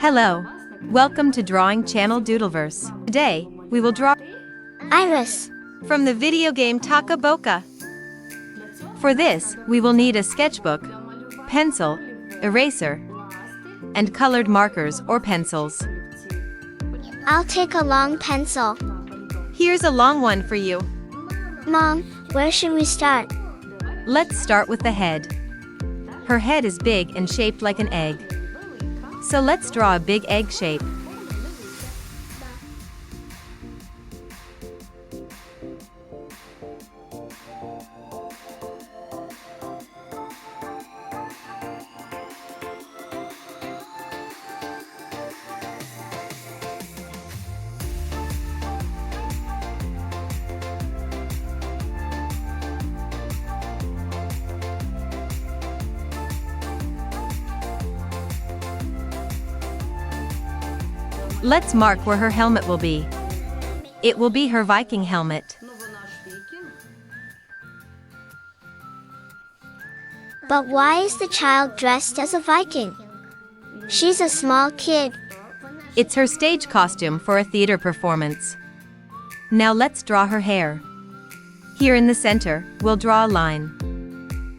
Hello. Welcome to Drawing Channel Doodleverse. Today, we will draw Iris from the video game Toca Boca. For this, we will need a sketchbook, pencil, eraser, and colored markers or pencils. I'll take a long pencil. Here's a long one for you. Mom, where should we start? Let's start with the head. Her head is big and shaped like an egg. So let's draw a big egg shape. Let's mark where her helmet will be. It will be her Viking helmet. But why is the child dressed as a Viking? She's a small kid. It's her stage costume for a theater performance. Now let's draw her hair. Here in the center, we'll draw a line.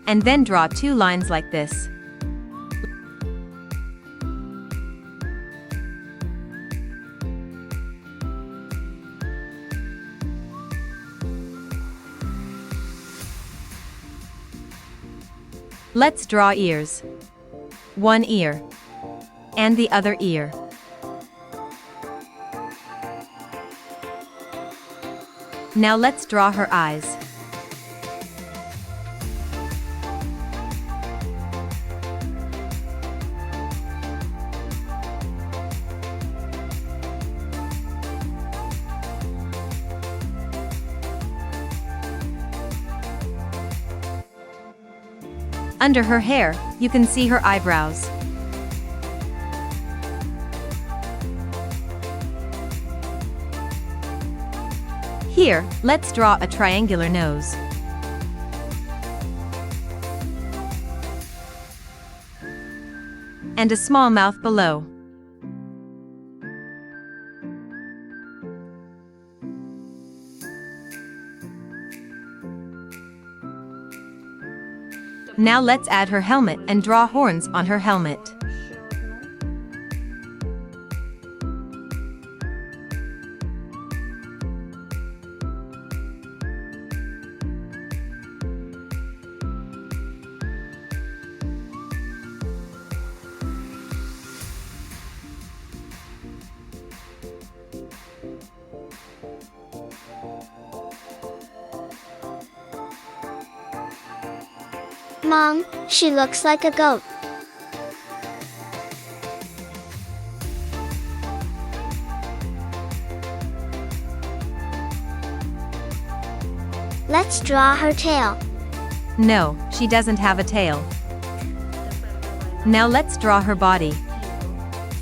And then draw two lines like this. Let's draw ears. One ear. And the other ear. Now let's draw her eyes. Under her hair, you can see her eyebrows. Here, let's draw a triangular nose. And a small mouth below. Now let's add her helmet and draw horns on her helmet. Mom, she looks like a goat. Let's draw her tail. No, she doesn't have a tail. Now let's draw her body.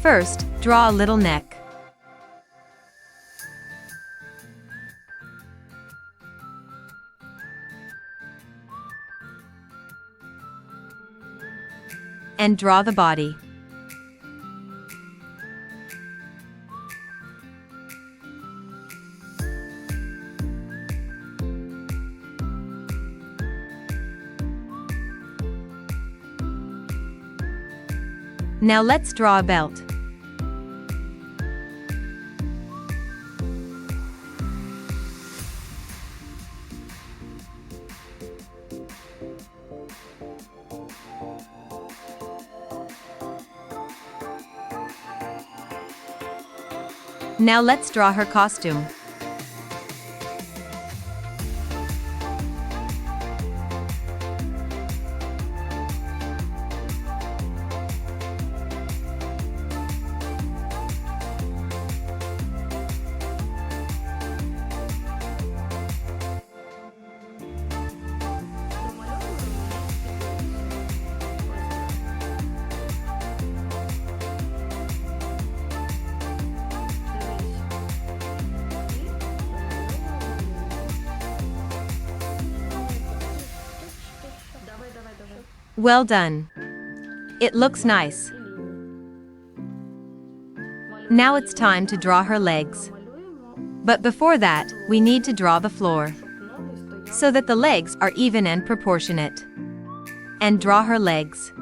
First, draw a little neck. And draw the body. Now let's draw a belt. Now let's draw her costume. Well done. It looks nice. Now it's time to draw her legs. But before that, we need to draw the floor, so that the legs are even and proportionate. And draw her legs.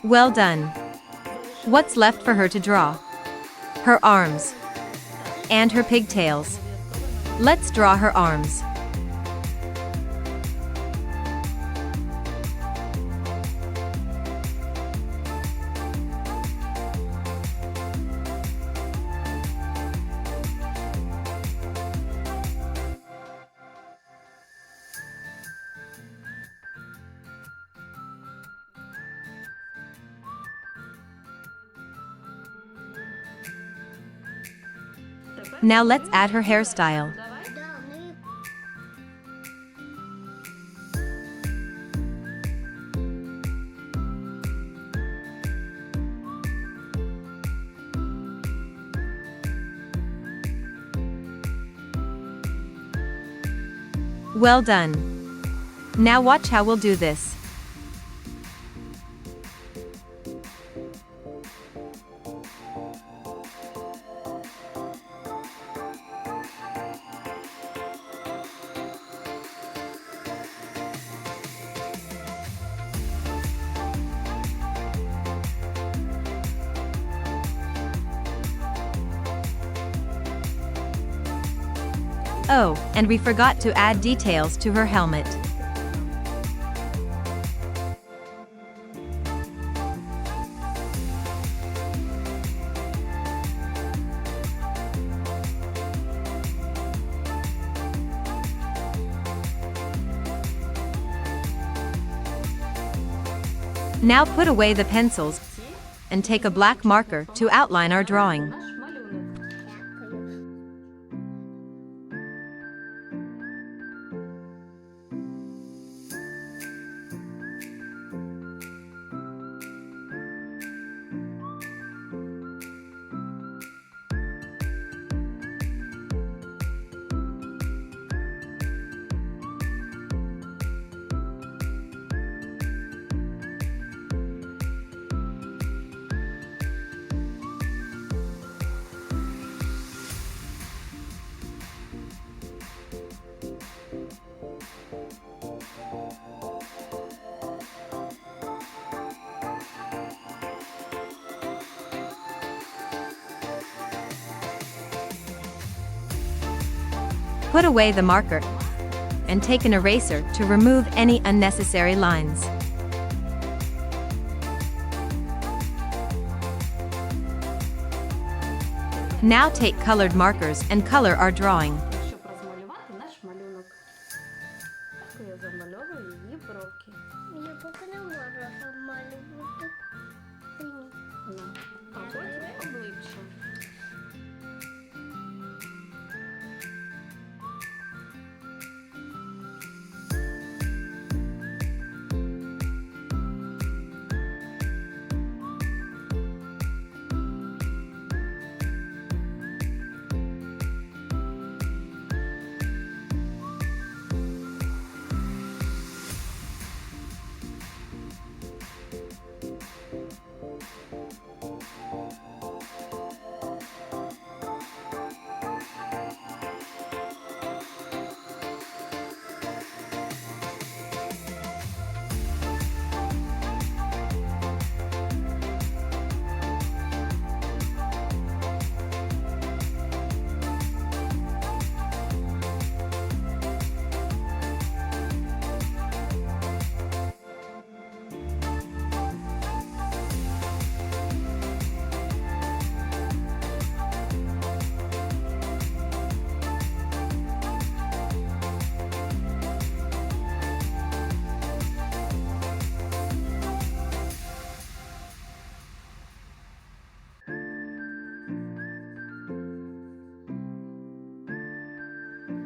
Well done. What's left for her to draw? Her arms. And her pigtails. Let's draw her arms. Now let's add her hairstyle. Well done. Now watch how we'll do this. Oh, and we forgot to add details to her helmet. Now put away the pencils and take a black marker to outline our drawing. Put away the marker and take an eraser to remove any unnecessary lines. Now take colored markers and color our drawing. Щоб розмалювати наш малюнок. Так я замальовую її бровки. Я поки не можу замалювати. Ну, а потім обличчя.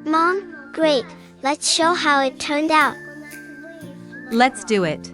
Mom, great, let's show how it turned out. Let's do it.